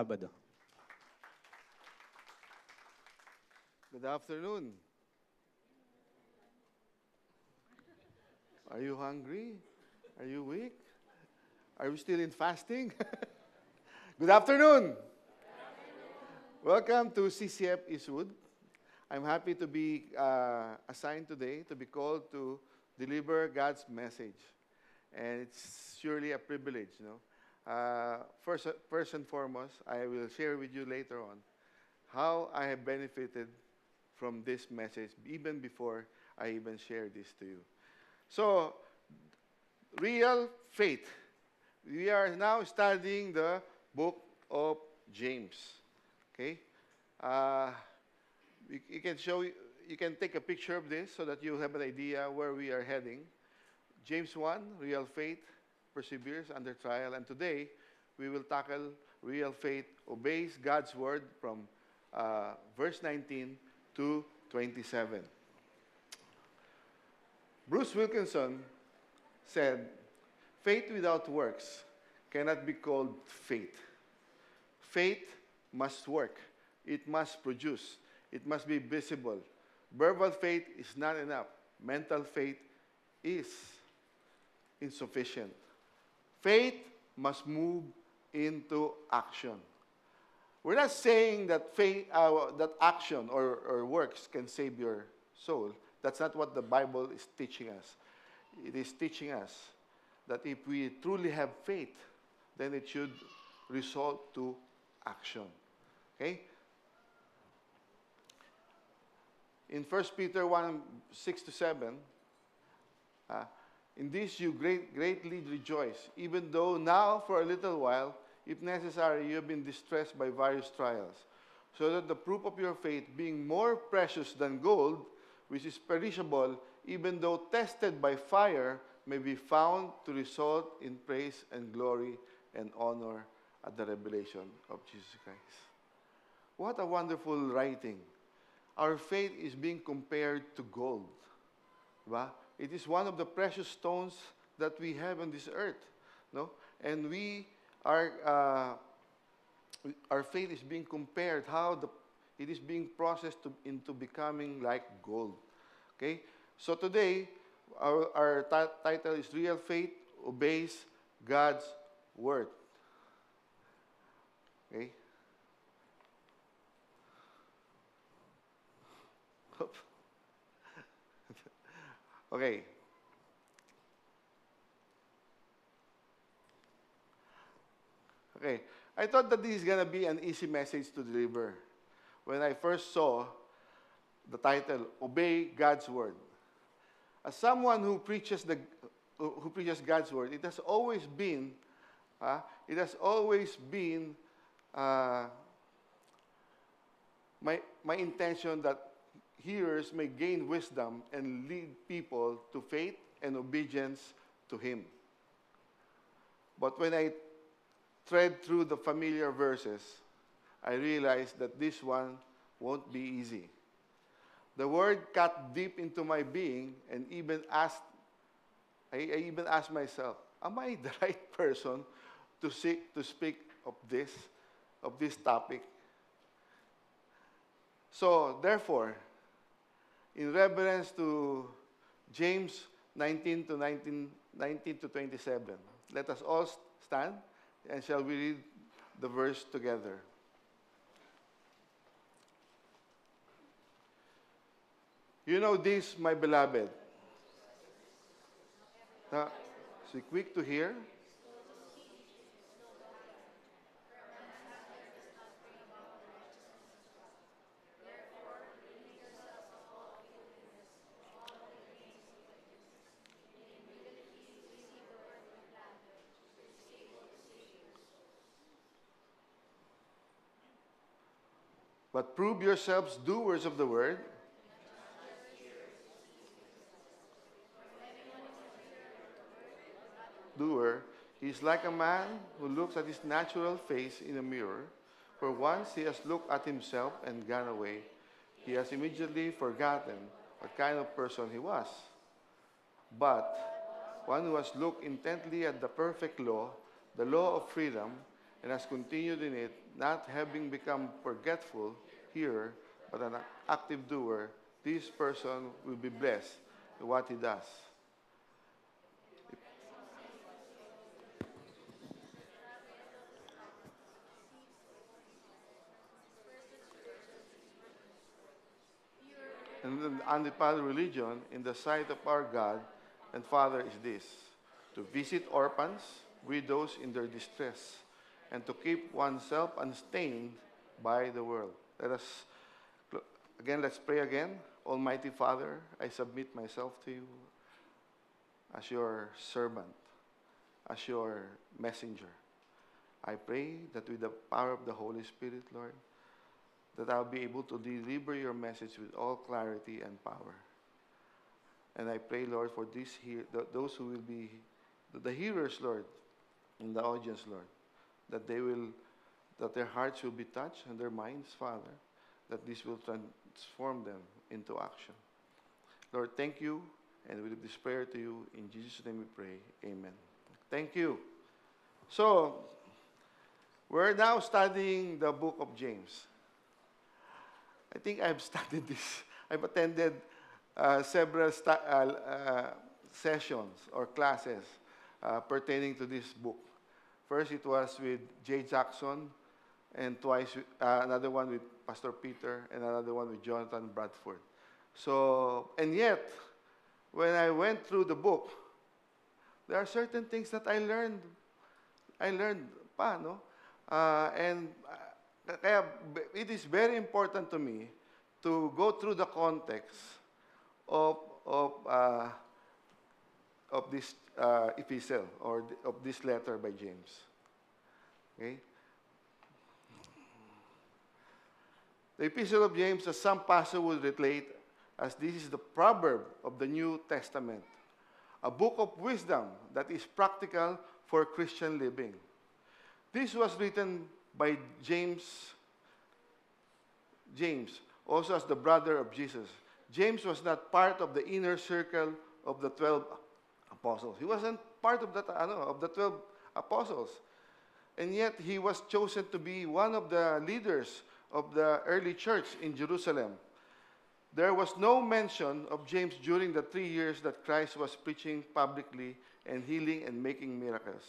Sabado. Good afternoon. Are you hungry? Are you weak? Are we still in fasting? Good afternoon. Welcome to CCF Eastwood. I'm happy to be assigned today to be called to deliver God's message. And it's surely a privilege, First and foremost, I will share with you later on how I have benefited from this message even before I even share this to you. So, real faith. We are now studying the book of James. Okay? Uh, you can take a picture of this so that you have an idea where we are heading. James 1, real faith perseveres under trial. And today, we will tackle real faith obeys God's word from verse 19 to 27. Bruce Wilkinson said, faith without works cannot be called faith. Faith must work. It must produce. It must be visible. Verbal faith is not enough. Mental faith is insufficient. Faith must move into action. We're not saying that that action or works can save your soul. That's not what the Bible is teaching us. It is teaching us that if we truly have faith, then it should result to action. Okay? In 1 Peter 1, 6 to 7, in this you greatly rejoice, even though now for a little while, if necessary, you have been distressed by various trials, so that the proof of your faith, being more precious than gold, which is perishable, even though tested by fire, may be found to result in praise and glory and honor at the revelation of Jesus Christ. What a wonderful writing. Our faith is being compared to gold. Right? It is one of the precious stones that we have on this earth. No? And we are, our faith is being compared, it is being processed into becoming like gold. Okay? So today, our title is Real Faith Obeys God's Word. Okay? Okay. Okay. I thought that this is going to be an easy message to deliver. When I first saw the title, Obey God's Word. As someone who preaches God's Word, it has always been my intention that hearers may gain wisdom and lead people to faith and obedience to Him. But when I tread through the familiar verses, I realized that this one won't be easy. The word cut deep into my being and I even asked myself, am I the right person to speak of this topic? So, therefore, in reference to James 19 to 27, let us all stand and shall we read the verse together. You know this, my beloved. Now, so quick to hear. But prove yourselves doers of the word. Doer, he is like a man who looks at his natural face in a mirror. For once he has looked at himself and gone away, he has immediately forgotten what kind of person he was. But one who has looked intently at the perfect law, the law of freedom, and has continued in it, not having become forgetful hearer, but an active doer, this person will be blessed in what he does. And the undefiled religion in the sight of our God and Father is this: to visit orphans, widows in their distress, and to keep oneself unstained by the world. Let's pray again. Almighty Father, I submit myself to you as your servant, as your messenger. I pray that with the power of the Holy Spirit, Lord, that I'll be able to deliver your message with all clarity and power. And I pray, Lord, for those who will be the hearers, Lord, in the audience, Lord, that their hearts will be touched and their minds, Father, that this will transform them into action. Lord, thank you, and we lift this prayer to you. In Jesus' name we pray. Amen. Thank you. So, we're now studying the book of James. I think I've studied this. I've attended several sessions or classes pertaining to this book. First, it was with Jay Jackson, and twice, another one with Pastor Peter, and another one with Jonathan Bradford. So, and yet, when I went through the book, there are certain things that I learned pa, no? Kaya it is very important to me to go through the context of this epistle or of this letter by James. Okay? The epistle of James, as some pastor would relate, as this is the proverb of the New Testament, a book of wisdom that is practical for Christian living. This was written by James, also as the brother of Jesus. James was not part of the inner circle of the 12 apostles. He wasn't part of of the 12 apostles. And yet, he was chosen to be one of the leaders of the early church in Jerusalem. There was no mention of James during the 3 years that Christ was preaching publicly and healing and making miracles.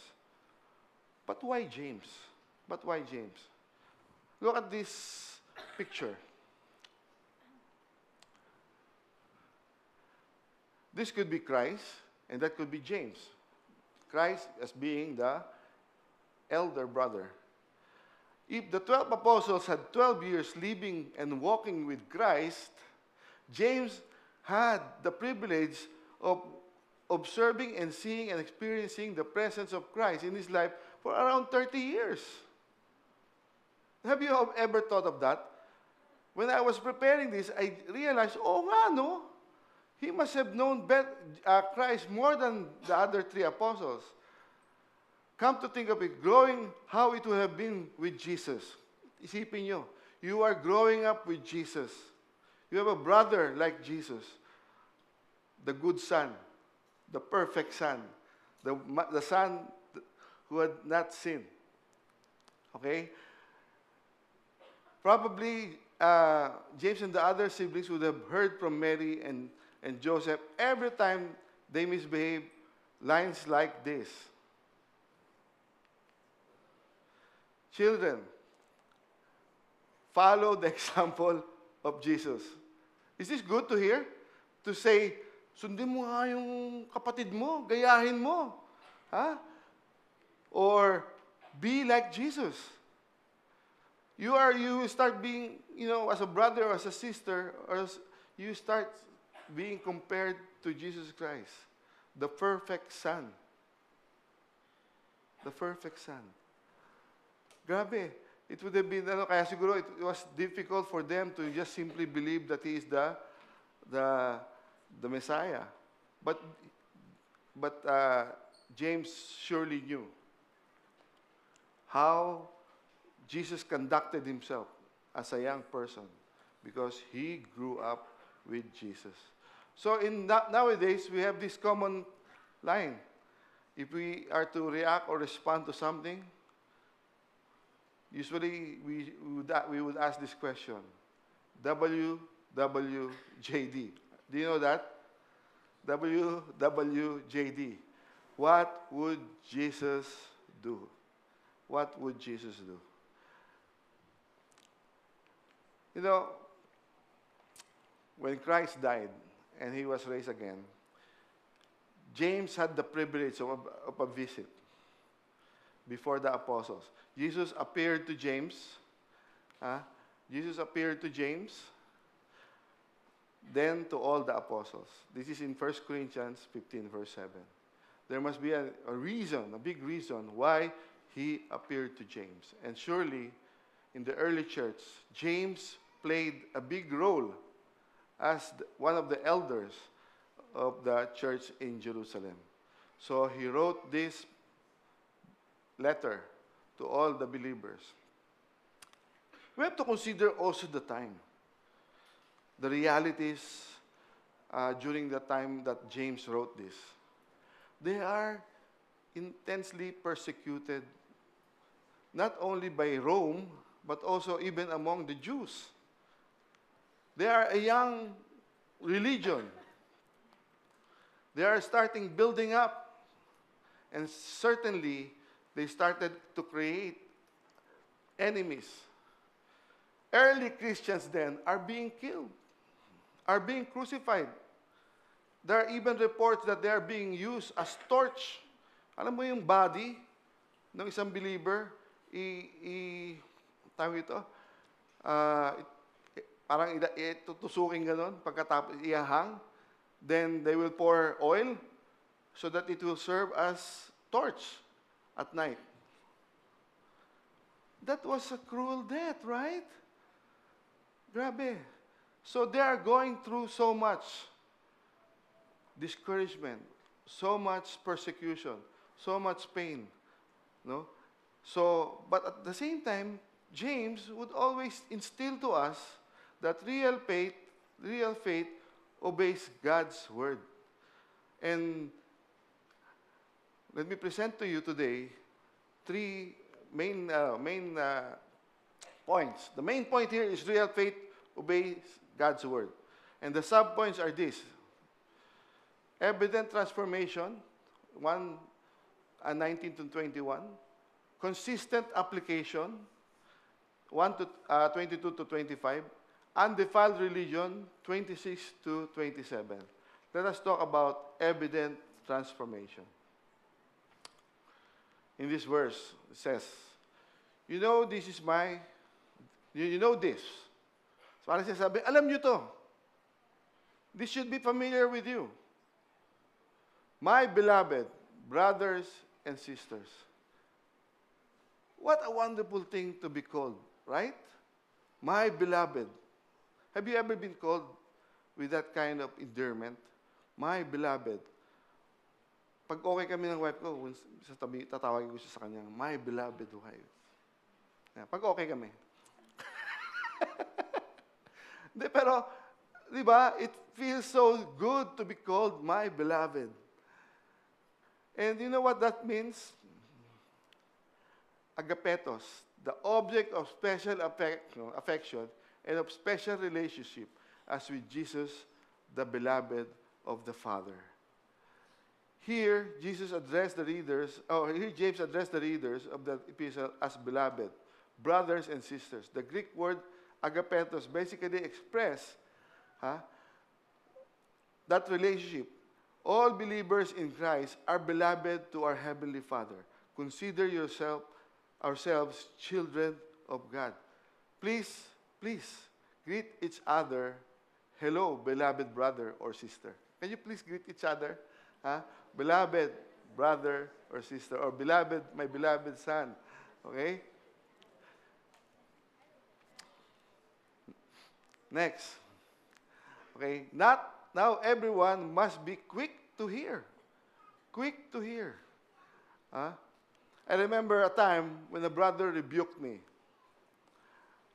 But why James? But why James? Look at this picture. This could be Christ, and that could be James. Christ as being the elder brother. If the 12 apostles had 12 years living and walking with Christ, James had the privilege of observing and seeing and experiencing the presence of Christ in his life for around 30 years. Have you ever thought of that? When I was preparing this, I realized, he must have known Christ more than the other 3 apostles. Come to think of it, how it would have been with Jesus. Isipin nyo, you are growing up with Jesus. You have a brother like Jesus, the good son, the perfect son, the son who had not sinned. Okay? Probably James and the other siblings would have heard from Mary and Joseph every time they misbehave, lines like this. Children, follow the example of Jesus. Is this good to hear? To say, sundin mo nga yung kapatid mo, gayahin mo. Ha? Or, be like Jesus. You start being, as a brother or as a sister, you start being compared to Jesus Christ, the perfect Son. The perfect Son. Grabe. It would have been, kaya siguro it was difficult for them to just simply believe that he is the Messiah. But James surely knew how Jesus conducted himself as a young person because he grew up with Jesus. So nowadays, we have this common line. If we are to react or respond to something, usually we would ask this question, WWJD. Do you know that? WWJD. What would Jesus do? What would Jesus do? You know, when Christ died and he was raised again, James had the privilege of a visit before the apostles. Jesus appeared to James. Jesus appeared to James, then to all the apostles. This is in 1 Corinthians 15, verse 7. There must be a reason, a big reason, why he appeared to James. And surely, in the early church, James played a big role as one of the elders of the church in Jerusalem. So he wrote this letter to all the believers. We have to consider also the time, the realities during the time that James wrote this. They are intensely persecuted, not only by Rome, but also even among the Jews. They are a young religion. They are starting building up. And certainly, they started to create enemies. Early Christians then are being killed, are being crucified. There are even reports that they are being used as torch. Alam mo yung body ng isang believer, tawag ito, parang tutusukin ganon, pagkatapos ihahang, then they will pour oil so that it will serve as torch at night. That was a cruel death, right? Grabe. So they are going through so much discouragement, so much persecution, so much pain. No? So, but at the same time, James would always instill to us that real faith obeys God's word. And let me present to you today three main points. The main point here is real faith obeys God's word. And the sub-points are this. Evident transformation, 19 to 21. Consistent application, 22 to 25. Undefiled religion, 26 to 27. Let us talk about evident transformation. In this verse, it says, you know this. So, parang sinasabi, alam nyo to. This should be familiar with you. My beloved brothers and sisters. What a wonderful thing to be called, right? My beloved. Have you ever been called with that kind of endearment? My beloved. Pag okay kami ng wife ko, sa tabi, tatawagin ko siya sa kanya, my beloved wife. Pag okay kami. Pero, di ba, it feels so good to be called my beloved. And you know what that means? Agapetos, the object of special affection and of special relationship as with Jesus, the beloved of the Father. Here, James addressed the readers of the epistle as beloved, brothers and sisters. The Greek word agapetos basically express that relationship. All believers in Christ are beloved to our Heavenly Father. Consider ourselves children of God. Please greet each other. Hello, beloved brother or sister. Can you please greet each other? Beloved brother or sister, or beloved, my beloved son. Okay? Next. Okay, now everyone must be quick to hear. Quick to hear. I remember a time when a brother rebuked me.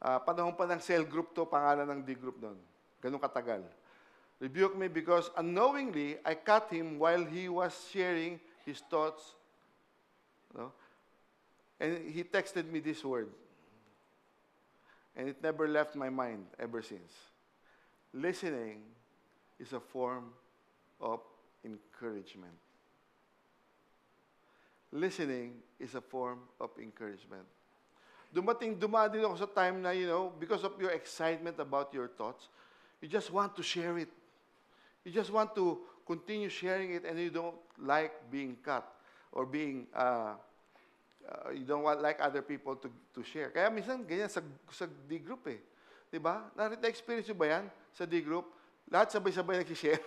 Panahon pa ng cell group to, pangalan ng D group doon. Ganun katagal. Rebuked me because unknowingly, I cut him while he was sharing his thoughts. No? And he texted me this word. and it never left my mind ever since. Listening is a form of encouragement. Listening is a form of encouragement. Dumadin ako sa time na, because of your excitement about your thoughts, you just want to share it. You just want to continue sharing it, and you don't like being cut or being, you don't want like other people to share. Kaya minsan, ganyan sa D-group eh. Diba? Na-experience nyo ba yan sa D-group? Lahat sabay-sabay nagsishare.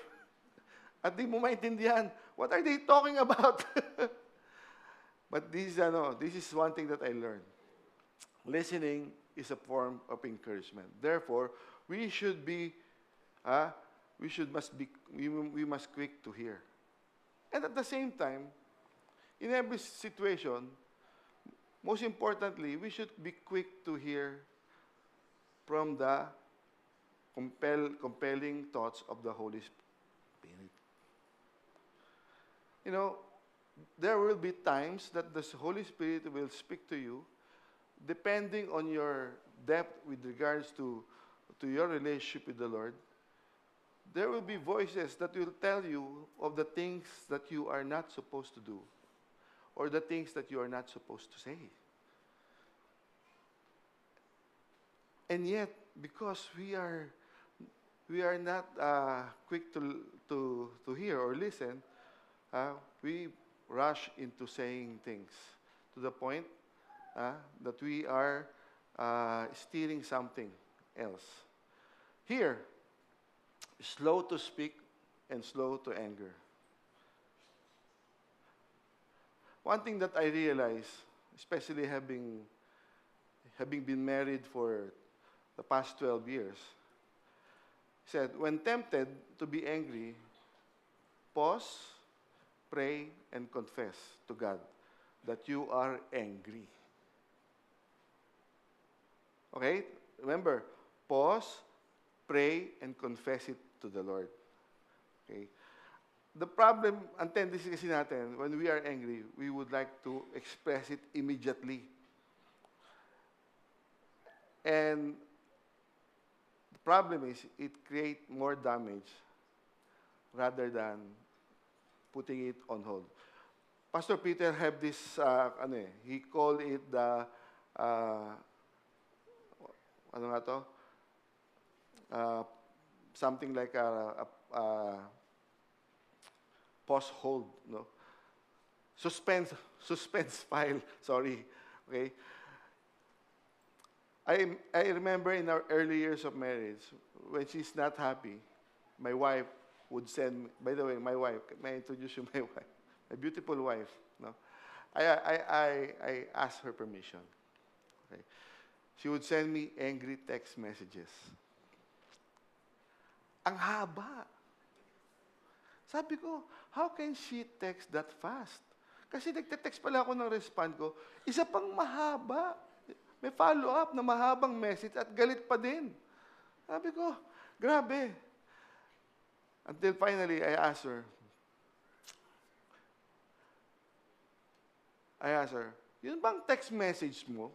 At di mo maintindihan, what are they talking about? But this is one thing that I learned. Listening is a form of encouragement. Therefore, we must quick to hear. And at the same time, in every situation, most importantly, we should be quick to hear from the compelling thoughts of the Holy Spirit. There will be times that the Holy Spirit will speak to you depending on your depth with regards to your relationship with the Lord. There will be voices that will tell you of the things that you are not supposed to do or the things that you are not supposed to say. And yet, because we are not quick to hear or listen, we rush into saying things to the point that we are stealing something else. Here, slow to speak and slow to anger. One thing that I realize, especially having been married for the past 12 years, said, when tempted to be angry, pause, pray, and confess to God that you are angry. Okay? Remember, pause, pray, and confess it to the Lord. Okay? The problem, ang tendency kasi natin, when we are angry, we would like to express it immediately. And the problem is, it creates more damage rather than putting it on hold. Pastor Peter have this, he called it the, something like a pause hold, no? Suspense file, sorry, okay? I remember in our early years of marriage, when she's not happy, my wife would send me, by the way, my wife, may I introduce you my wife, my beautiful wife, no? I asked her permission. Okay? She would send me angry text messages. Ang haba. Sabi ko, how can she text that fast? Kasi nagte-text pala ako ng respond ko, isa pang mahaba. May follow-up na mahabang message at galit pa din. Sabi ko, grabe. Until finally, I asked her, yun bang text message mo?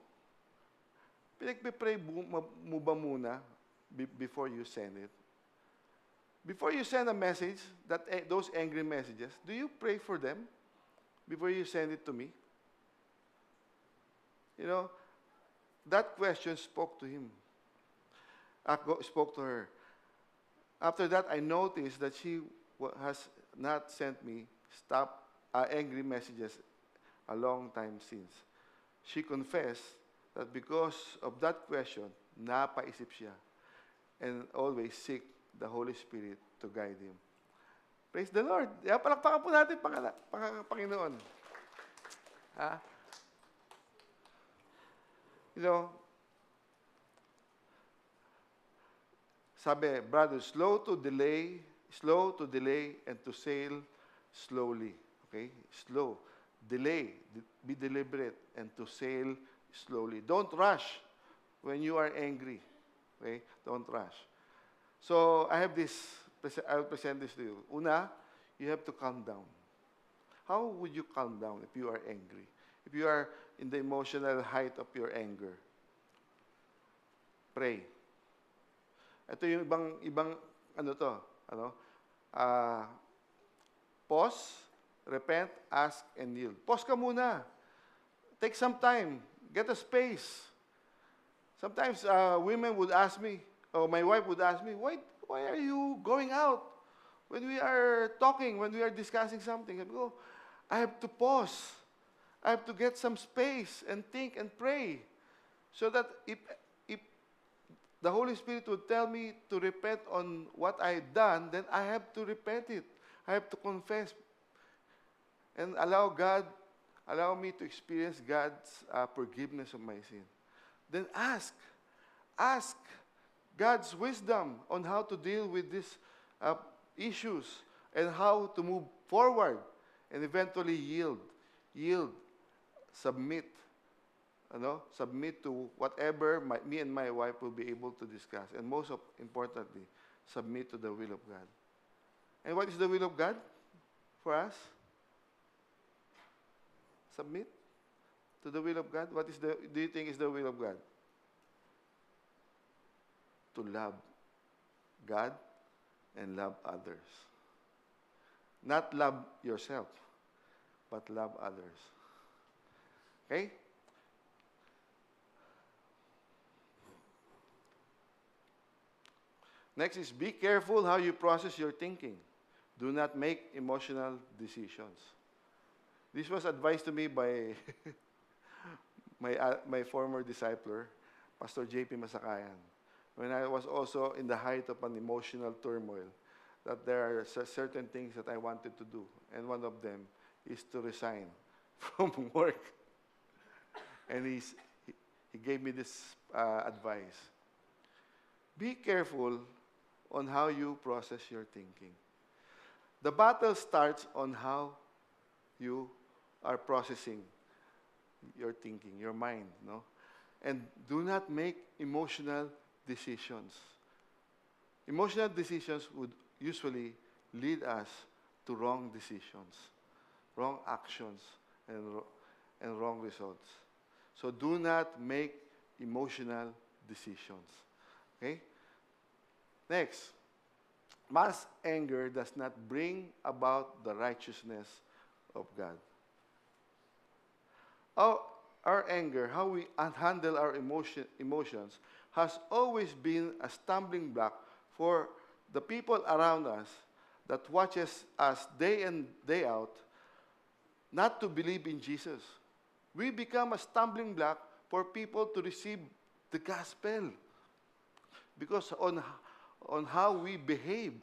Pinagpipray mo ba muna before you send it? Before you send a message, those angry messages, do you pray for them before you send it to me? That question spoke to him. Spoke to her. After that, I noticed that she has not sent me angry messages a long time since. She confessed that because of that question, napaisip siya and always seek the Holy Spirit to guide him. Praise the Lord. Palakpakan po natin Panginoon. Sabi, brothers, slow to delay, and to sail slowly. Okay? Slow. Delay. Be deliberate, and to sail slowly. Don't rush when you are angry. Okay? Don't rush. So, I will present this to you. Una, you have to calm down. How would you calm down if you are angry? If you are in the emotional height of your anger? pray. Ito yung ibang ano to, ano? Ah, pause, repent, ask, and yield. Pause ka muna. Take some time. Get a space. Sometimes women would ask me, or my wife would ask me, why are you going out when we are talking, when we are discussing something? I go, I have to pause. I have to get some space and think and pray. So that if the Holy Spirit would tell me to repent on what I've done, then I have to repent it. I have to confess and allow me to experience God's forgiveness of my sin. Then ask God's wisdom on how to deal with these issues and how to move forward and eventually yield, submit, submit to whatever me and my wife will be able to discuss. And importantly, submit to the will of God. And what is the will of God for us? Submit to the will of God. Do you think is the will of God? To love God and love others. Not love yourself, but love others. Okay? Next is be careful how you process your thinking. Do not make emotional decisions. This was advised to me by my former discipler, Pastor J.P. Masakayan, when I was also in the height of an emotional turmoil, that there are certain things that I wanted to do, and one of them is to resign from work. And he gave me this advice. Be careful on how you process your thinking. The battle starts on how you are processing your thinking, your mind, no? And do not make emotional decisions. Emotional decisions would usually lead us to wrong decisions, wrong actions, and wrong results. So do not make emotional decisions. Okay? Next, mass anger does not bring about the righteousness of God. Our anger, how we handle our emotions, has always been a stumbling block for the people around us that watches us day in, day out, not to believe in Jesus. We become a stumbling block for people to receive the gospel because on how we behave,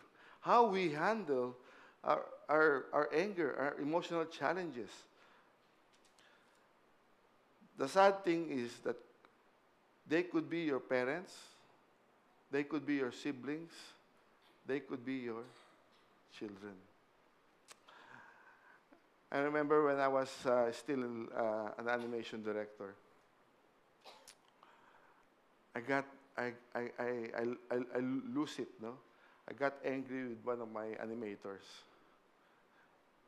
how we handle our anger, our emotional challenges. The sad thing is that they could be your parents, they could be your siblings, they could be your children. I remember when I was still an animation director, I lose it, no? I got angry with one of my animators,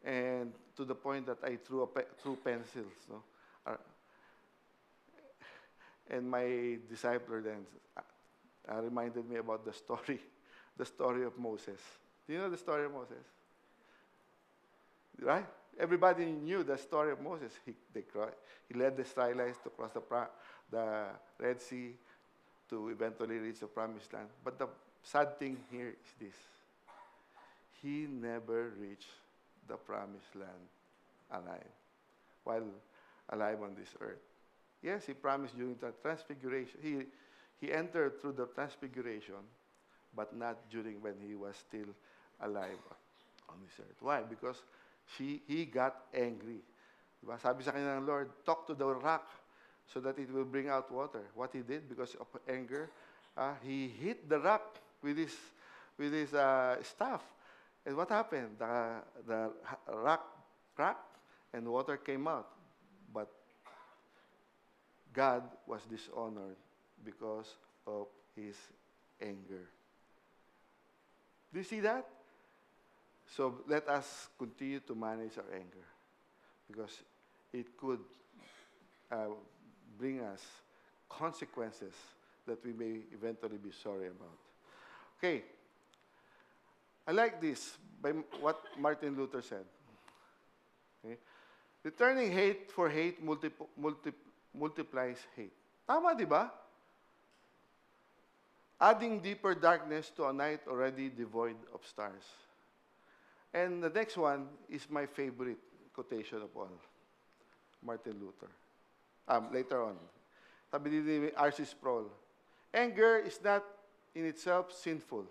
and to the point that I threw pencils, no? And my discipler then reminded me about the story of Moses. Do you know the story of Moses? Right? Everybody knew the story of Moses. He led the Israelites to cross the Red Sea to eventually reach the Promised Land. But the sad thing here is this. He never reached the Promised Land while alive on this earth. Yes, he promised during the transfiguration. He entered through the transfiguration, but not during when he was still alive on this earth. Why? Because he got angry. Diba? Sabi sa kanya ng Lord, talk to the rock so that it will bring out water. What he did, because of anger, he hit the rock with his staff. And what happened? The rock cracked and water came out. But God was dishonored because of his anger. Do you see that? So let us continue to manage our anger because it could bring us consequences that we may eventually be sorry about. Okay. I like this, by what Martin Luther said. Okay? Returning hate for hate multiplies hate. Tama, di ba? Adding deeper darkness to a night already devoid of stars. And the next one is my favorite quotation of all. Martin Luther. Later on. Sabi ni R.C. Sproul, anger is not in itself sinful,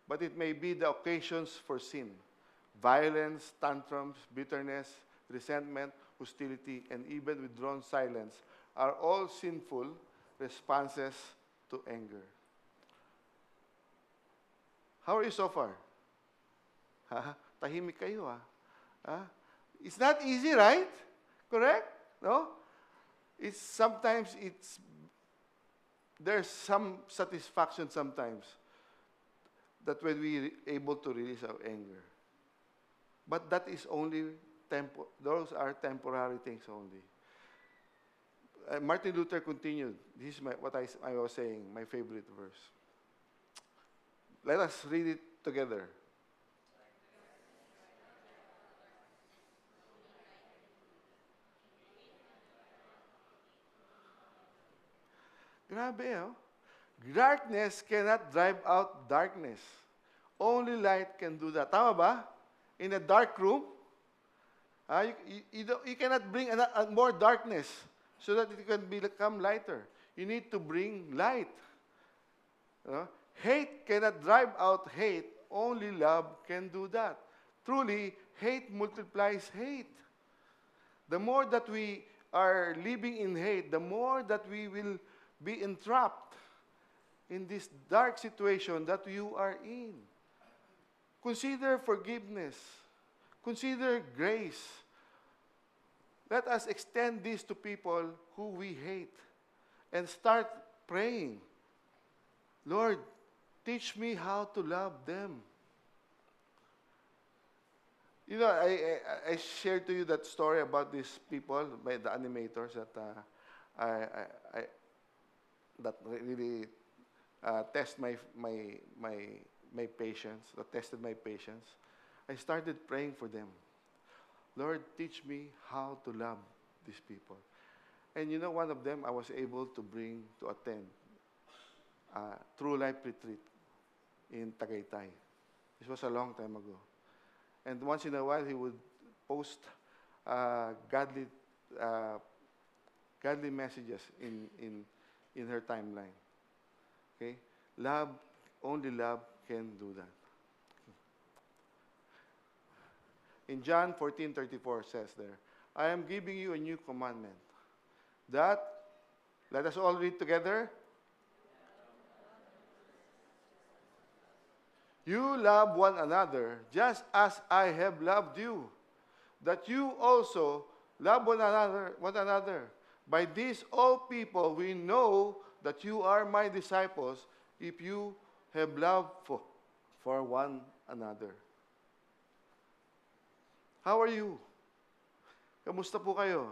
but it may be the occasions for sin. Violence, tantrums, bitterness, resentment, hostility, and even withdrawn silence are all sinful responses to anger. How are you so far? Tahimik kayo, It's not easy, right? Correct? No? There's some satisfaction sometimes that when we able to release our anger. But that is only those are temporary things only. Martin Luther continued. This is what I was saying, my favorite verse. Let us read it together. Grabe, Darkness cannot drive out darkness. Only light can do that. Tama ba? In a dark room, you cannot bring more darkness so that it can become lighter. You need to bring light. Hate cannot drive out hate. Only love can do that. Truly, hate multiplies hate. The more that we are living in hate, the more that we will be entrapped in this dark situation that you are in. Consider forgiveness. Consider grace. Let us extend this to people who we hate and start praying. Lord, teach me how to love them. You know, I shared to you that story about these people, by the animators that really test my patience, that tested my patience. I started praying for them. Lord, teach me how to love these people. And you know, one of them I was able to bring to attend True Life Retreat in Tagaytay. This was a long time ago. And once in a while, he would post godly messages in her timeline. Okay? Love, only love can do that. In John 14:34 says there, I am giving you a new commandment. That, let us all read together. You love one another just as I have loved you. That you also love one another. By this, all people will know that you are my disciples if you have love for one another. How are you? Kamusta po kayo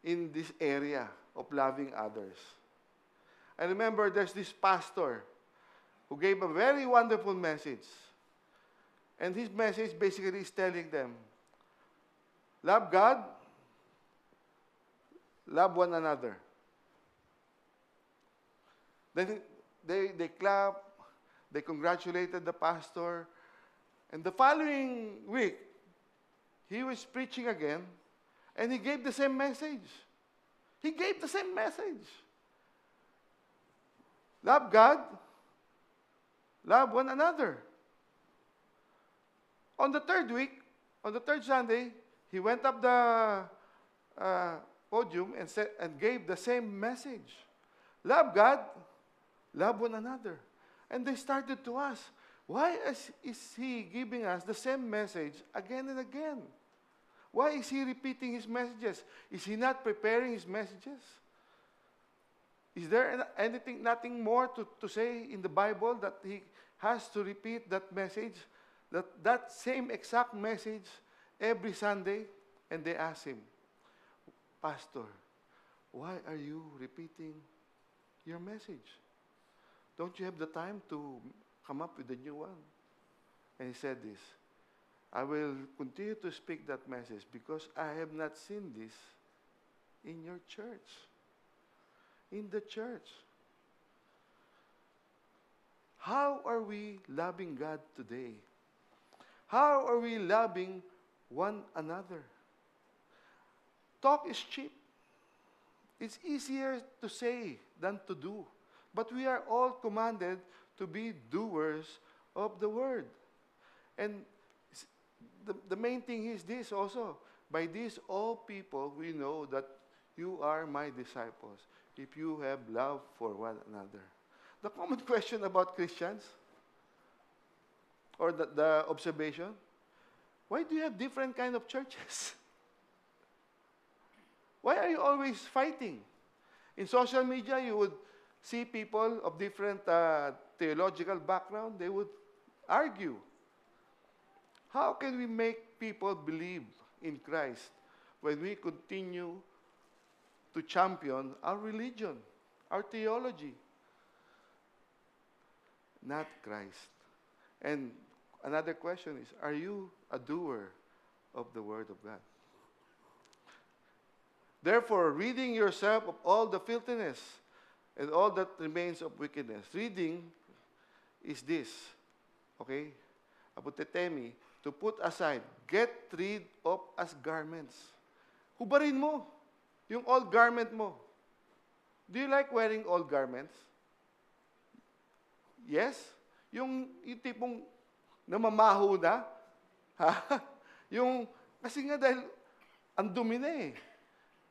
in this area of loving others? I remember there's this pastor who gave a very wonderful message. And his message basically is telling them, love God, love one another. Then they clapped, they congratulated the pastor, and the following week, he was preaching again, and he gave the same message. He gave the same message. Love God, love one another. On the third week, on the third Sunday, he went up the podium and gave the same message. Love God, love one another. And they started to ask, why is he giving us the same message again and again? Why is he repeating his messages? Is he not preparing his messages? Is there nothing more to say in the Bible that he has to repeat that message, that same exact message every Sunday? And they ask him, Pastor, why are you repeating your message? Don't you have the time to come up with a new one? And he said this, I will continue to speak that message because I have not seen this in your church. In the church. How are we loving God today? How are we loving one another? Talk is cheap. It's easier to say than to do. But we are all commanded to be doers of the word. And the main thing is this also. By this, all people will know that you are my disciples if you have love for one another. The common question about Christians, or the observation, why do you have different kind of churches? Why are you always fighting? In social media, you would see people of different theological background. They would argue. How can we make people believe in Christ when we continue to champion our religion, our theology, not Christ? And another question is, are you a doer of the Word of God? Therefore, ridding yourself of all the filthiness and all that remains of wickedness. Reading is this, okay? Apotetemi, to put aside, get rid of as garments. Hubarin mo yung old garment mo. Do you like wearing old garments? Yes? Yung tipong namamaho na? Ha? Kasi nga dahil ang dumi na eh.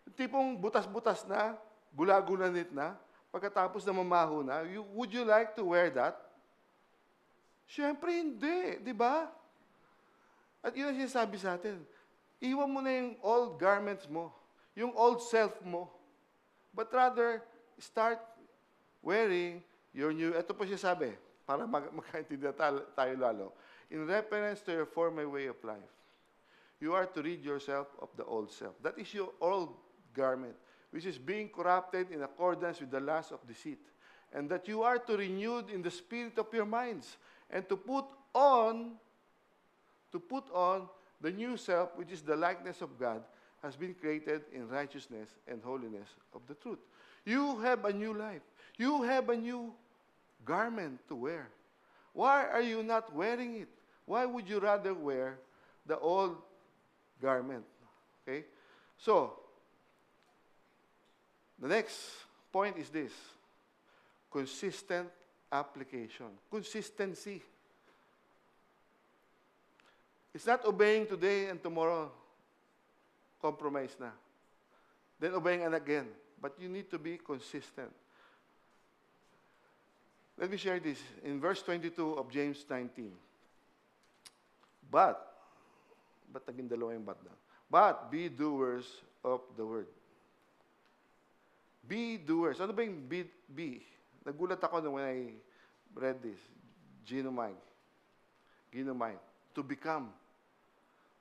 Yung tipong butas-butas na, gulagulanit na, pagkatapos namamaho na, would you like to wear that? Siyempre hindi, di ba? At yun ang sinasabi sa atin. Iwan mo na yung old garments mo, yung old self mo. But rather, start wearing your new, ito po siya sabi, para magkaintindihan tayo lalo. In reference to your former way of life, you are to rid yourself of the old self. That is your old garment, which is being corrupted in accordance with the lust of deceit. And that you are to renew in the spirit of your minds, and to put on the new self, which is the likeness of God, has been created in righteousness and holiness of the truth. You have a new life. You have a new garment to wear. Why are you not wearing it? Why would you rather wear the old garment? Okay? So, the next point is this. Consistent application. Consistency. It's not obeying today and tomorrow, compromise na. Then obeying again. But you need to be consistent. Let me share this. In verse 22 of James 19. But naging dalawa yung but na? But be doers of the word. Be doers. Ano ba yung be? Nagulat ako when I read this. Ginomai. To become.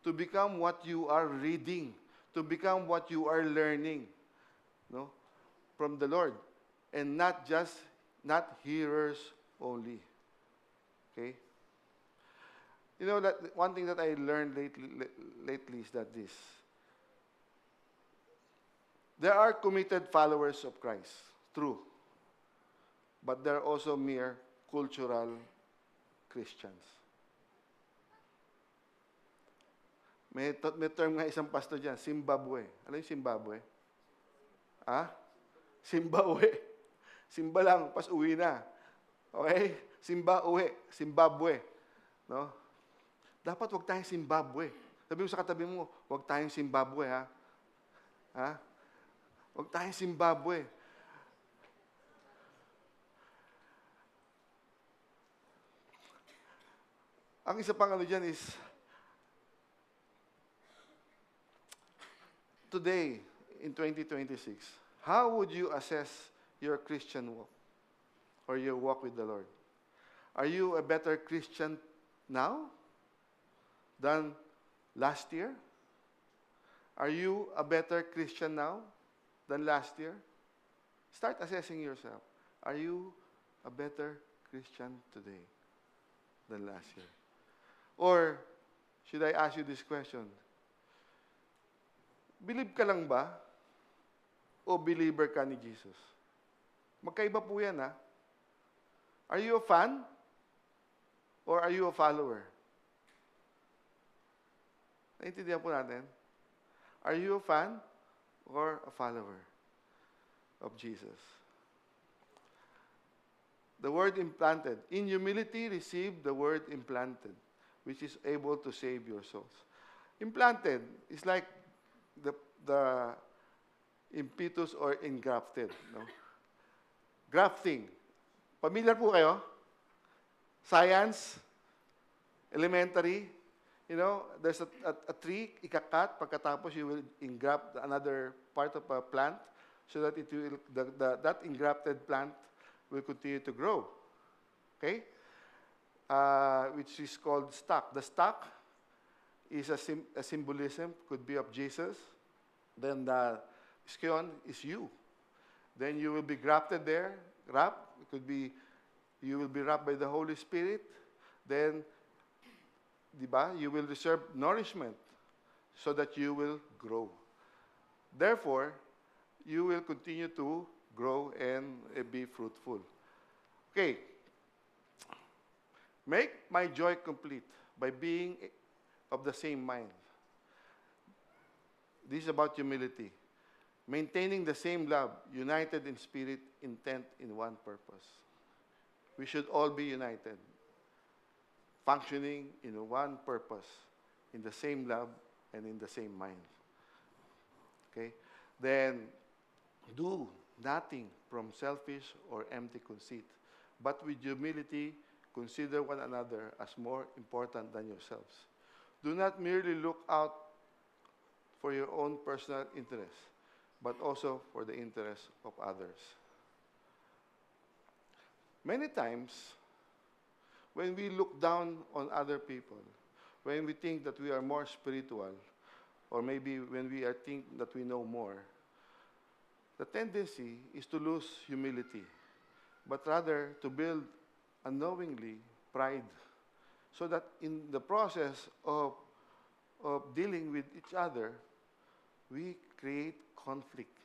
To become what you are reading. To become what you are learning. No? From the Lord. And not hearers only. Okay? You know, that one thing that I learned lately is that this. There are committed followers of Christ. True. But there are also mere cultural Christians. May term nga isang pastor dyan, Zimbabwe. Ano yung Zimbabwe? Ha? Zimbabwe. Simba lang, pas uwi na. Okay? Zimbabwe. No? Dapat wag tayong Zimbabwe. Sabi mo sa katabi mo, wag tayong Zimbabwe, ha? Ha? Wag tayong Zimbabwe. Ang isa pang ano dyan is, today, in 2026, how would you assess your Christian walk or your walk with the Lord? Are you a better Christian now than last year? Are you a better Christian now than last year? Start assessing yourself. Are you a better Christian today than last year? Or, should I ask you this question? Believe ka lang ba o believer ka ni Jesus? Magkaiba po yan, ha? Are you a fan or are you a follower? Naintindihan po natin? Are you a fan or a follower of Jesus? The word implanted. In humility, receive the word implanted, which is able to save your souls. Implanted is like the impetus or engrafted. No? Grafting. Familiar po kayo? Science, elementary, there's a tree, ikakat, pagkatapos you will engraft another part of a plant so that it will, that engrafted plant will continue to grow. Okay? Which is called stock. The stock is a symbolism, could be of Jesus. Then the skion is you. Then you will be grafted there, wrapped. It could be, you will be wrapped by the Holy Spirit. Then, diba, you will receive nourishment so that you will grow. Therefore, you will continue to grow and be fruitful. Okay. Make my joy complete by being of the same mind. This is about humility. Maintaining the same love, united in spirit, intent in one purpose. We should all be united, functioning in one purpose, in the same love and in the same mind. Okay? Then, do nothing from selfish or empty conceit, but with humility, consider one another as more important than yourselves. Do not merely look out for your own personal interests, but also for the interests of others. Many times, when we look down on other people, when we think that we are more spiritual, or maybe when we think that we know more, the tendency is to lose humility, but rather to build unknowingly pride, so that in the process of dealing with each other, we create conflict.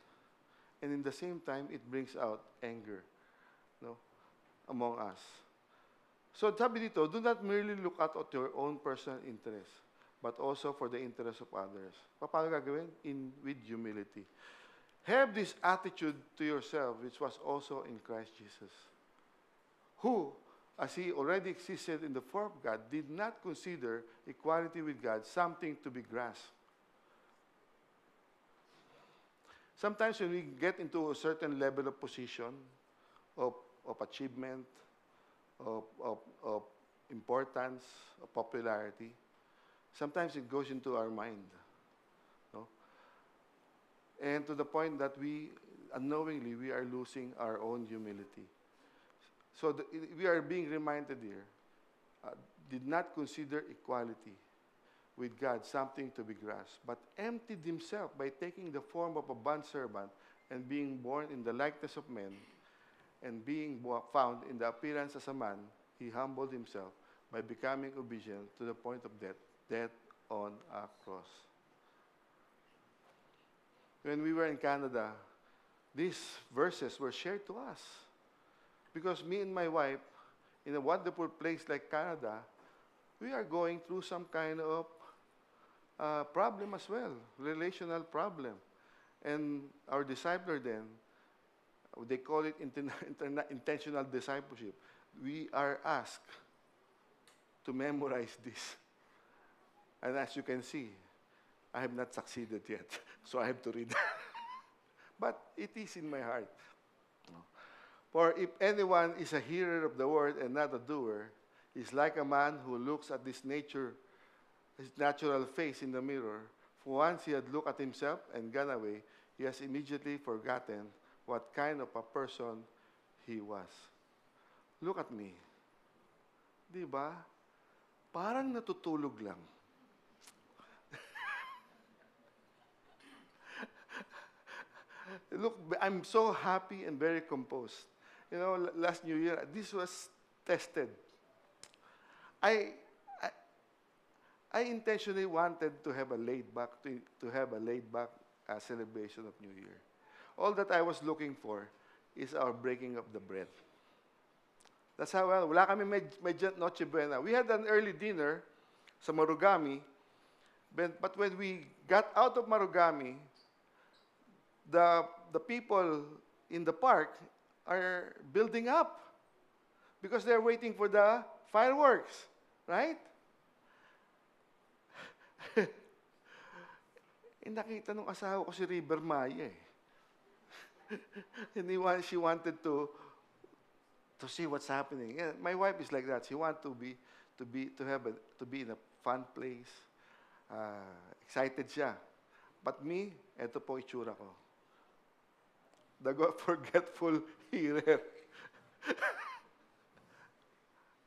And in the same time, it brings out anger, among us. So sabi dito, do not merely look at your own personal interests, but also for the interests of others. Paano gagawin? With humility. Have this attitude to yourself, which was also in Christ Jesus, who, as he already existed in the form of God, did not consider equality with God something to be grasped. Sometimes when we get into a certain level of position, of achievement, of importance, of popularity, sometimes it goes into our mind. No? And to the point that unknowingly, we are losing our own humility. So we are being reminded here, did not consider equality with God something to be grasped, but emptied himself by taking the form of a bondservant and being born in the likeness of men, and being found in the appearance as a man, he humbled himself by becoming obedient to the point of death on a cross. When we were in Canada, these verses were shared to us. Because me and my wife, in a wonderful place like Canada, we are going through some kind of problem as well, relational problem. And our discipler then, they call it intentional discipleship. We are asked to memorize this. And as you can see, I have not succeeded yet, so I have to read. But it is in my heart. For if anyone is a hearer of the word and not a doer, is like a man who looks at his natural face in the mirror. For once he had looked at himself and gone away, he has immediately forgotten what kind of a person he was. Look at me. Di ba? Parang natutulog lang. Look, I'm so happy and very composed. last New Year, this was tested. I, I, I intentionally wanted to have a laid back celebration of New Year. All that I was looking for is our breaking of the bread. That's how, wala kami medyo Noche Buena. We had an early dinner sa Marugami, but when we got out of Marugami, the people in the park are building up because they're waiting for the fireworks, right? Nakita nung asawa ko si River Maya eh. She wanted to see what's happening. Yeah, my wife is like that. She wants to be in a fun place. Excited siya. But me, eto po itsura ko. The forgetful hearer.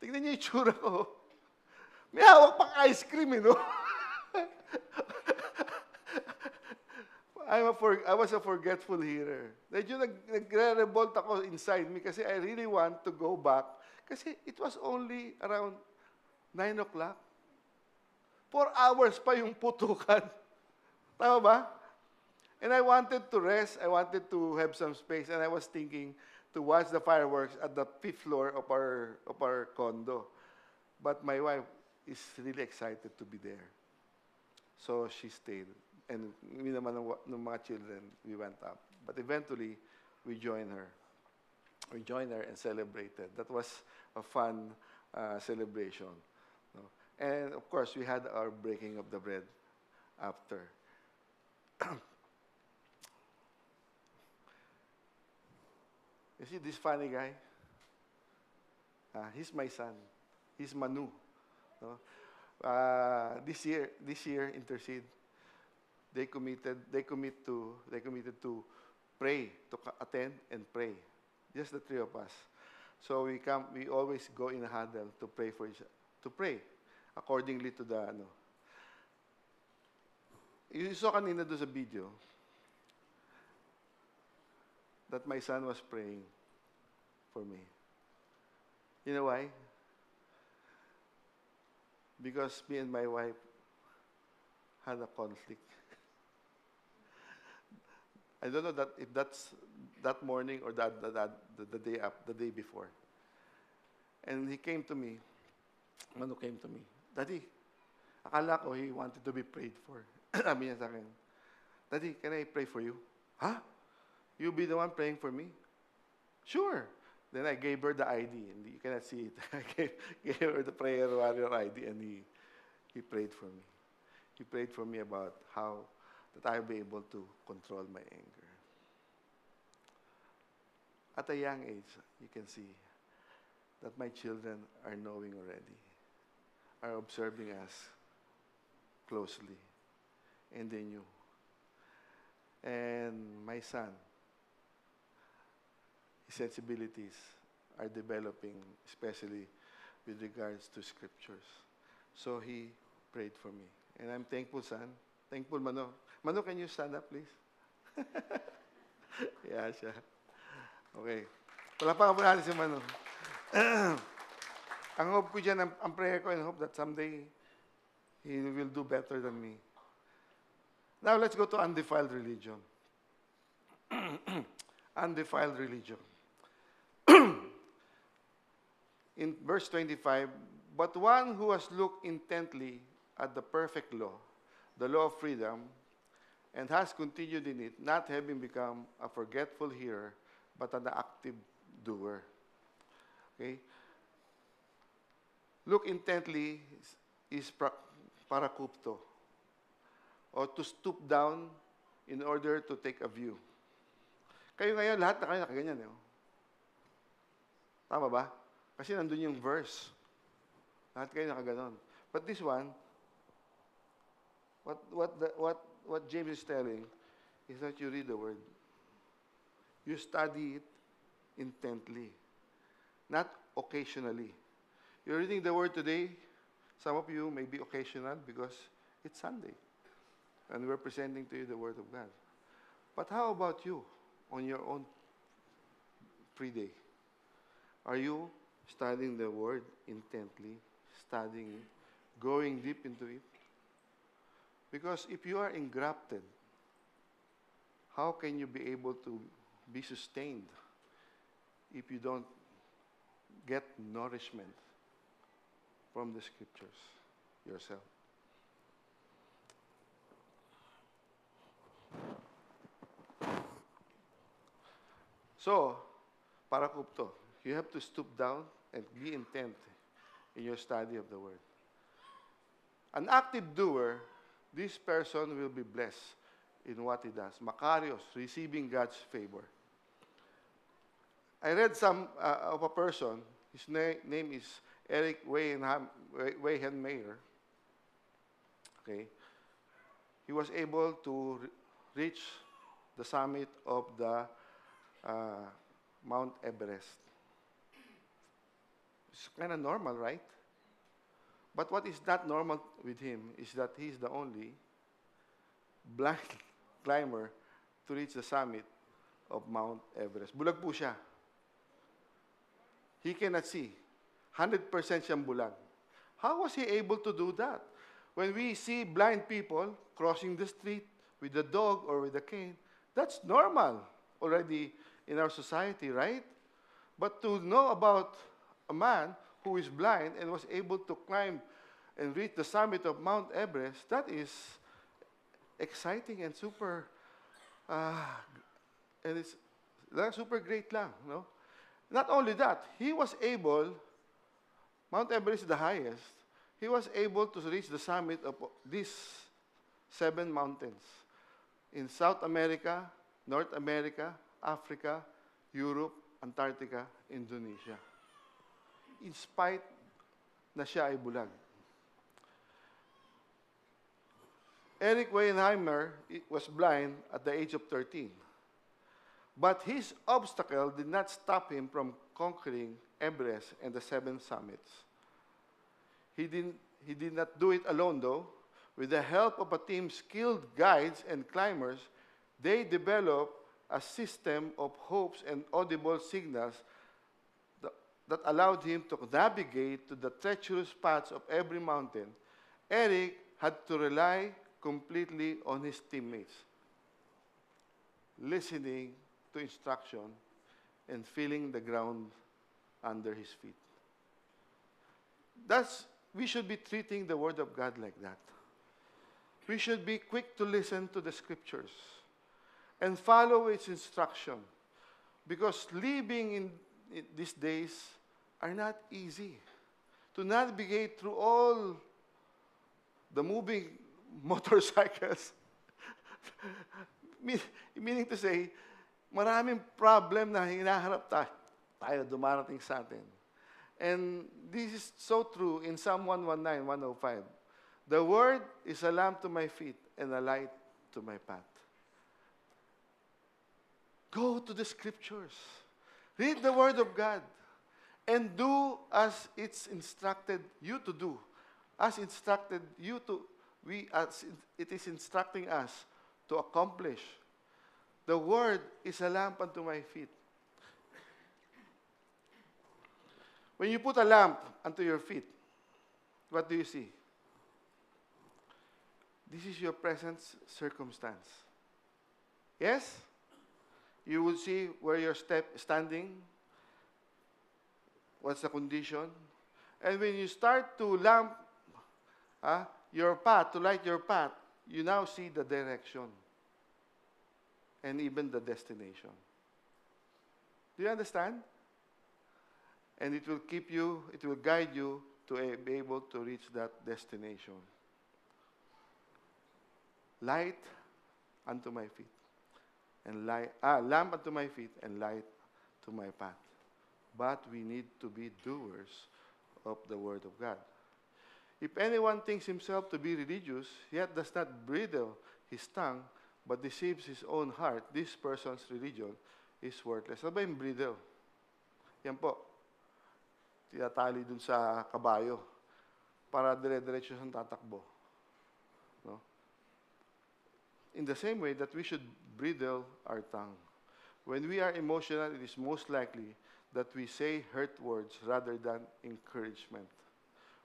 Tingnan niyo itsura ko. May hawak pang ice cream, no? I was a forgetful hearer. Medyo nagre-revolt ako inside me kasi I really want to go back. Kasi it was only around 9 o'clock. 4 hours pa yung putukan. Tama ba? And I wanted to rest. I wanted to have some space. And I was thinking to watch the fireworks at the 5th floor of our condo. But my wife is really excited to be there. So she stayed. And we naman ng mga children, we went up. But eventually, we joined her. We joined her and celebrated. That was a fun celebration. No? And of course, we had our breaking of the bread after. You see this funny guy? He's my son. He's Manu. No? This year, Intercede, they committed to pray, to attend and pray. Just the three of us. So we always go in a huddle to pray to pray accordingly to the You saw kanina doon sa video that my son was praying for me. You know why? Because me and my wife had a conflict. I don't know if that's that morning or the day before. And he came to me. Manu came to me. Daddy, akala ko he wanted to be prayed for. Sabi niya sa akin, Daddy, can I pray for you? Huh? You be the one praying for me? Sure. Then I gave her the ID, and you cannot see it. I gave her the prayer warrior ID, and he prayed for me. He prayed for me about how that I'll be able to control my anger. At a young age, you can see that my children are knowing already, are observing us closely, and they knew. And my son, his sensibilities are developing, especially with regards to scriptures. So he prayed for me. And I'm thankful, son. Thankful, Mano. Mano, can you stand up, please? Yeah, siya. Okay. Palapakan po natin si Mano. Ang hope ko dyan, ang prayer ko, and hope that someday he will do better than me. Now, let's go to undefiled religion. Undefiled religion. In verse 25, but one who has looked intently at the perfect law, the law of freedom, and has continued in it, not having become a forgetful hearer, but an active doer. Okay? Look intently is parakupto, or to stoop down in order to take a view. Kayo ngayon, lahat na kayo nakaganyan. Tama ba? Kasi nandun yung verse. Lahat kayo nakaganon. But this one, what James is telling is that you read the word. You study it intently, not occasionally. You're reading the word today. Some of you may be occasional because it's Sunday, and we're presenting to you the word of God. But how about you on your own free day? Are you studying the Word intently, studying it, going deep into it? Because if you are engrafted, how can you be able to be sustained if you don't get nourishment from the Scriptures yourself? So, para kupto, you have to stoop down and be intent in your study of the Word. An active doer, this person will be blessed in what he does. Makarios, receiving God's favor. I read some of a person, his name is Eric Weihenmayer. Okay. He was able to reach the summit of the Mount Everest. It's kind of normal, right? But what is not normal with him is that he's the only blind climber to reach the summit of Mount Everest. Bulag po siya. He cannot see. 100% siyang bulag. How was he able to do that? When we see blind people crossing the street with a dog or with a cane, that's normal already in our society, right? But to know about a man who is blind and was able to climb and reach the summit of Mount Everest, that is exciting and super, and it's that's super great lang, no? Not only that, he was able, Mount Everest is the highest, he was able to reach the summit of these 7 mountains in South America, North America, Africa, Europe, Antarctica, Indonesia. In spite na siya ay bulag. Eric Weihenmayer was blind at the age of 13. But his obstacle did not stop him from conquering Everest and the 7 summits. He did not do it alone, though. With the help of a team of skilled guides and climbers, they developed a system of hopes and audible signals that allowed him to navigate to the treacherous paths of every mountain. Eric had to rely completely on his teammates, listening to instruction and feeling the ground under his feet. We should be treating the Word of God like that. We should be quick to listen to the Scriptures and follow its instruction, because living in these days are not easy. To navigate through all the moving motorcycles, meaning to say, maraming problem na hinaharap tayo dumarating sa atin. And this is so true in Psalm 119, 105. The Word is a lamp to my feet and a light to my path. Go to the Scriptures. Read the Word of God. And do as it's instructed you to do. As instructed you to, as it is instructing us to accomplish. The Word is a lamp unto my feet. When you put a lamp unto your feet, what do you see? This is your present circumstance. Yes? You will see where you're standing, what's the condition. And when you start to lamp your path, to light your path, you now see the direction and even the destination. Do you understand? And it will keep you, it will guide you to be able to reach that destination. Light unto my feet, and lamp unto my feet, and light to my path. But we need to be doers of the Word of God. If anyone thinks himself to be religious, yet does not bridle his tongue, but deceives his own heart, this person's religion is worthless. Ano ba yung bridle? Yan po. Tinatali dun sa kabayo para dire-diretso siyang tatakbo. No? In the same way that we should bridle our tongue. When we are emotional, it is most likely that we say hurt words rather than encouragement.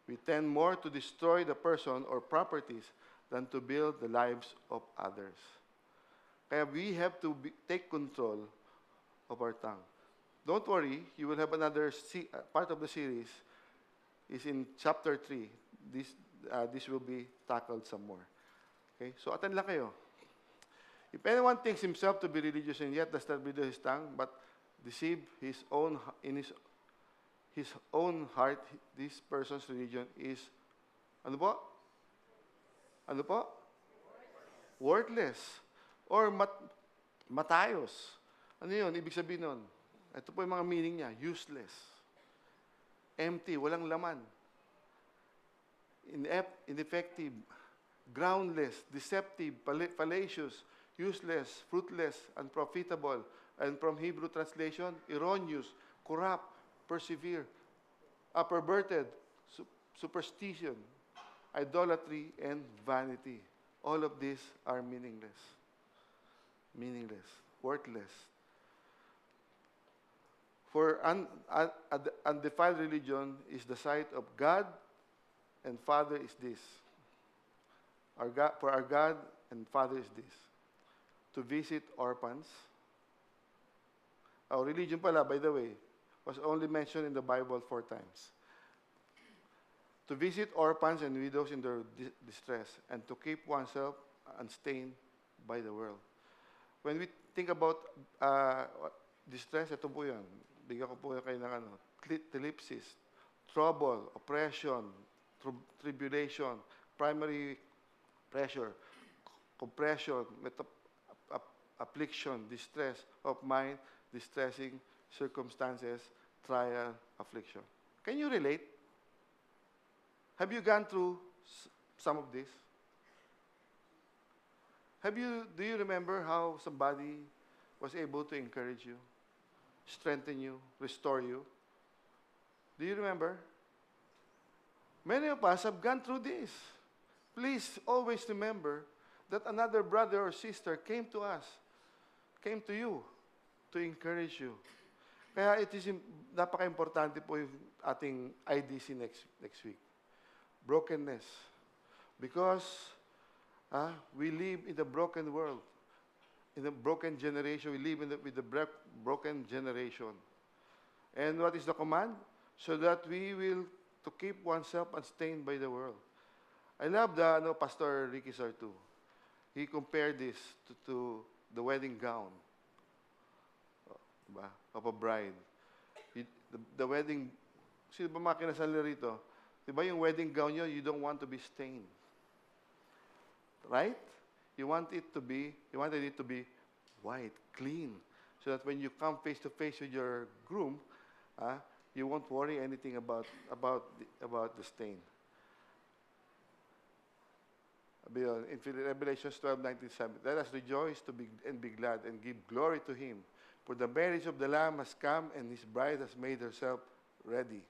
We tend more to destroy the person or properties than to build the lives of others. Kaya we have to take control of our tongue. Don't worry, you will have another part of the series is in chapter 3. This will be tackled some more. Okay? So attend lang kayo. If anyone thinks himself to be religious and yet does not bridle his tongue, but deceive his own heart, this person's religion is, ano po? Ano po? Worthless. Or matayos. Ano yun? Ibig sabihin nun? Ito po yung mga meaning niya. Useless. Empty. Walang laman. Ineffective. Groundless. Deceptive. Fallacious. Useless. Fruitless. Unprofitable. And from Hebrew translation, erroneous. Corrupt. Persevere. Perverted. Superstition. Idolatry. And vanity. All of these are meaningless. Meaningless. Worthless. For undefiled religion is the sight of God and Father is this. For our God and Father is this. To visit orphans. Our religion pala, by the way, was only mentioned in the Bible 4 times. To visit orphans and widows in their distress and to keep oneself unstained by the world. When we think about distress, ito po yan. Bigyan ko po kayo ng thlipsis, trouble, oppression, tribulation, primary pressure, compression, affliction, distress of mind, distressing circumstances, trial, affliction. Can you relate? Have you gone through some of this? Do you remember how somebody was able to encourage you, strengthen you, restore you? Do you remember? Many of us have gone through this. Please always remember that another brother or sister came to us, came to you to encourage you. Kaya it is napaka-importante po yung ating IDC next week. Brokenness. Because we live in a broken world. In a broken generation. We live with the broken generation. And what is the command? So that we will to keep oneself unstained by the world. I love Pastor Ricky Sartu. He compared this to the wedding gown of a bride. The wedding, sino ba mga kinasal rito? Diba yung wedding gown nyo, you don't want to be stained. Right? You wanted it to be white, clean. So that when you come face to face with your groom, you won't worry anything about the stain. In Revelation 12:97, let us rejoice and be glad and give glory to Him. For the marriage of the Lamb has come and His bride has made herself ready.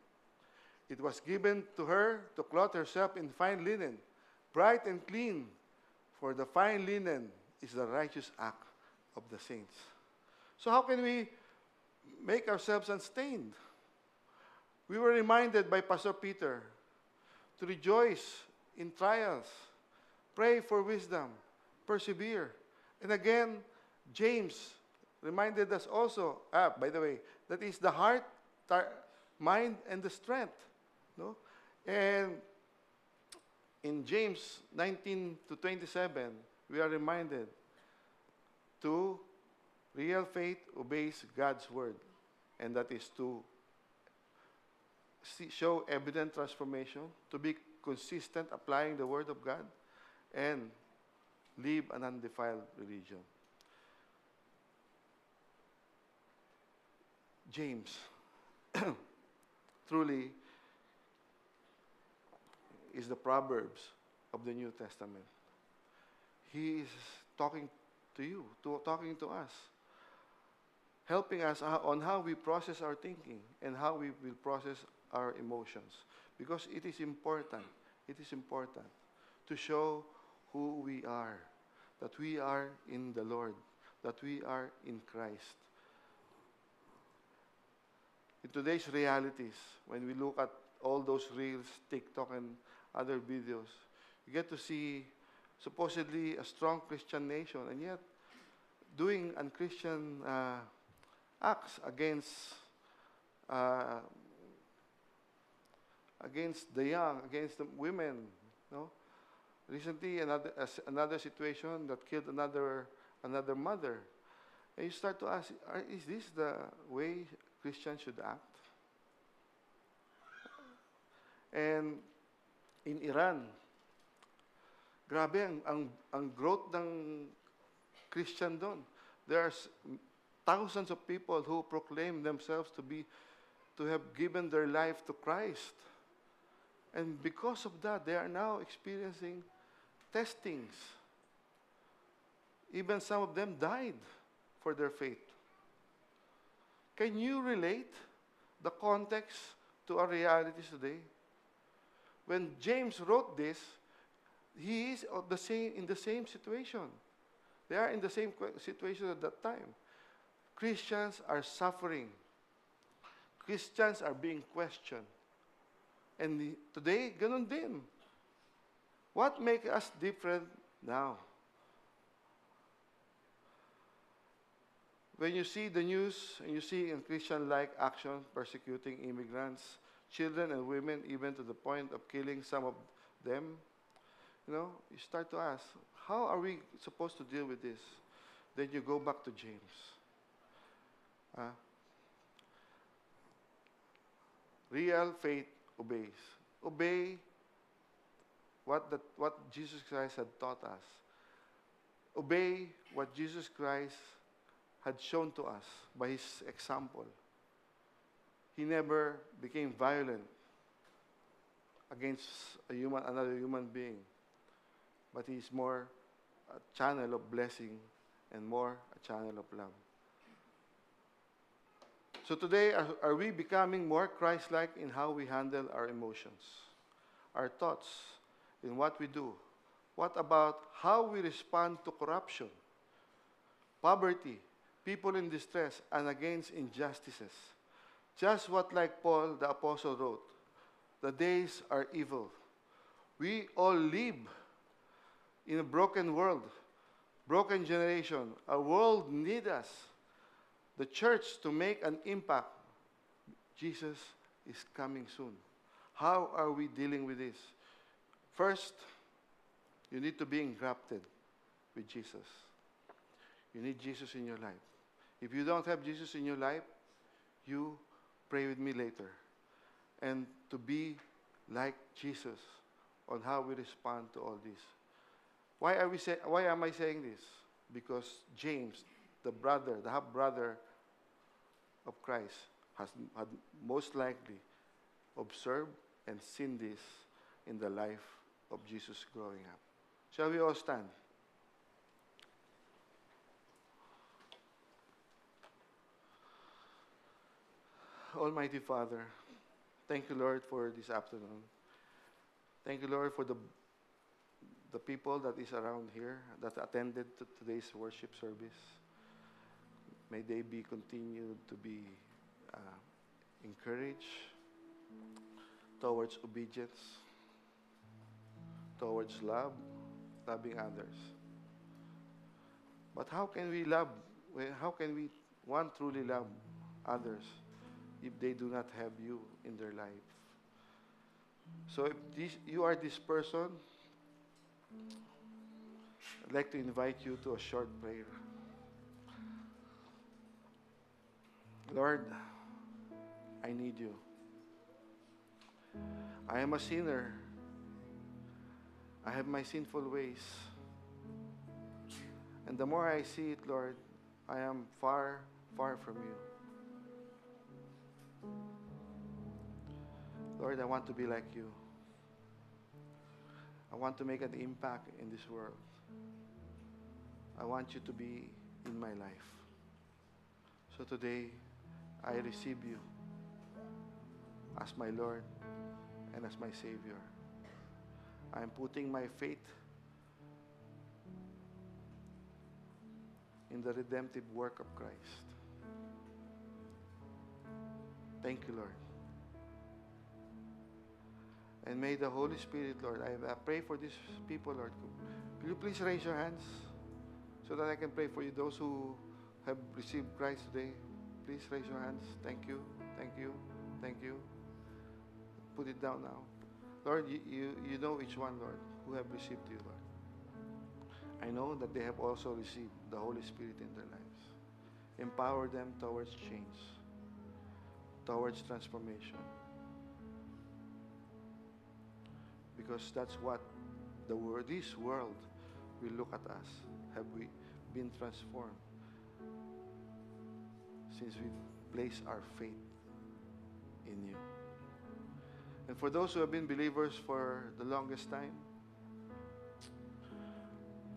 It was given to her to clothe herself in fine linen, bright and clean. For the fine linen is the righteous act of the saints. So how can we make ourselves unstained? We were reminded by Pastor Peter to rejoice in trials, pray for wisdom, persevere. And again, James reminded us also, by the way, that is the heart, mind, and the strength. No? And in James 19-27, we are reminded to real faith obeys God's word, and that is to show evident transformation, to be consistent applying the word of God, and live an undefiled religion. James truly is the Proverbs of the New Testament. He is talking to you, talking to us, helping us on how we process our thinking and how we will process our emotions. Because it is important to show who we are, that we are in the Lord, that we are in Christ. in today's realities, when we look at all those reels, TikTok, and other videos, you get to see supposedly a strong Christian nation, and yet doing unchristian acts uh, against the young, against the women. No, recently another situation that killed another mother, and you start to ask, is this the way Christians should act? And in Iran, grabe ang growth ng Christian doon. There's thousands of people who proclaim themselves to have given their life to Christ. And because of that, they are now experiencing testings. Even some of them died for their faith. Can you relate the context to our realities today? When James wrote this, he is in the same situation. They are in the same situation at that time. Christians are suffering. Christians are being questioned. And today, ganun din. What makes us different now? When you see the news and you see in Christian-like action persecuting immigrants, children and women, even to the point of killing some of them, you start to ask, how are we supposed to deal with this? Then you go back to James. Real faith obeys. Obey what Jesus Christ had taught us. Obey what Jesus Christ had shown to us by his example. He never became violent against another human being, but he is more a channel of blessing and more a channel of love. So today, are we becoming more Christ-like in how we handle our emotions, our thoughts, in what we do? What about how we respond to corruption, poverty, people in distress, and against injustices? Just what like Paul the Apostle wrote, the days are evil. We all live in a broken world, broken generation. Our world needs us, the church, to make an impact. Jesus is coming soon. How are we dealing with this? First, you need to be engrafted with Jesus. You need Jesus in your life. If you don't have Jesus in your life, you pray with me later. And to be like Jesus on how we respond to all this. Why am I saying this? Because James, the half-brother of Christ, had most likely observed and seen this in the life of Jesus growing up. Shall we all stand? Almighty Father, thank you, Lord, for this afternoon. Thank you, Lord, for the people that is around here that attended to today's worship service. May they be continued to be encouraged towards obedience, towards love, loving others. But how can we one truly love others if they do not have you in their life? So if you are this person, I'd like to invite you to a short prayer. Lord, I need you. I am a sinner. I have my sinful ways. And the more I see it, Lord, I am far, far from you. Lord, I want to be like you. I want to make an impact in this world. I want you to be in my life. So today, I receive you as my Lord and as my Savior. I am putting my faith in the redemptive work of Christ. Thank you, Lord. And may the Holy Spirit, Lord, I pray for these people, Lord. Will you please raise your hands so that I can pray for you? Those who have received Christ today, please raise your hands. Thank you, thank you, thank you. Put it down now. Lord, you know each one, Lord, who have received you, Lord. I know that they have also received the Holy Spirit in their lives. Empower them towards change, towards transformation. Because that's what this world will look at us. Have we been transformed since we placed our faith in you? And for those who have been believers for the longest time,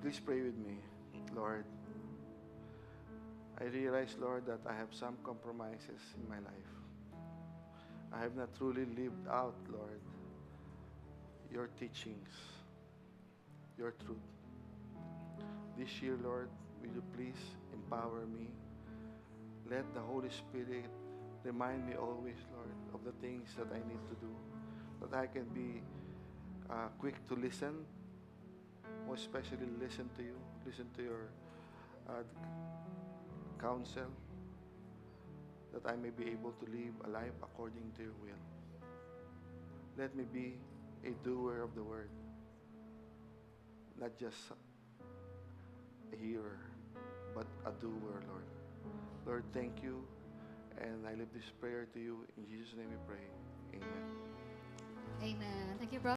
please pray with me. Lord, I realize, Lord, that I have some compromises in my life. I have not truly lived out, Lord, your teachings, your truth. This year, Lord, will you please empower me? Let the Holy Spirit remind me always, Lord, of the things that I need to do, that I can be quick to listen, more especially listen to you, listen to your counsel, that I may be able to live a life according to your will. Let me be a doer of the word, not just a hearer, but a doer, Lord. Lord, thank you, and I leave this prayer to you. In Jesus' name we pray. Amen. Amen. Thank you, Brother.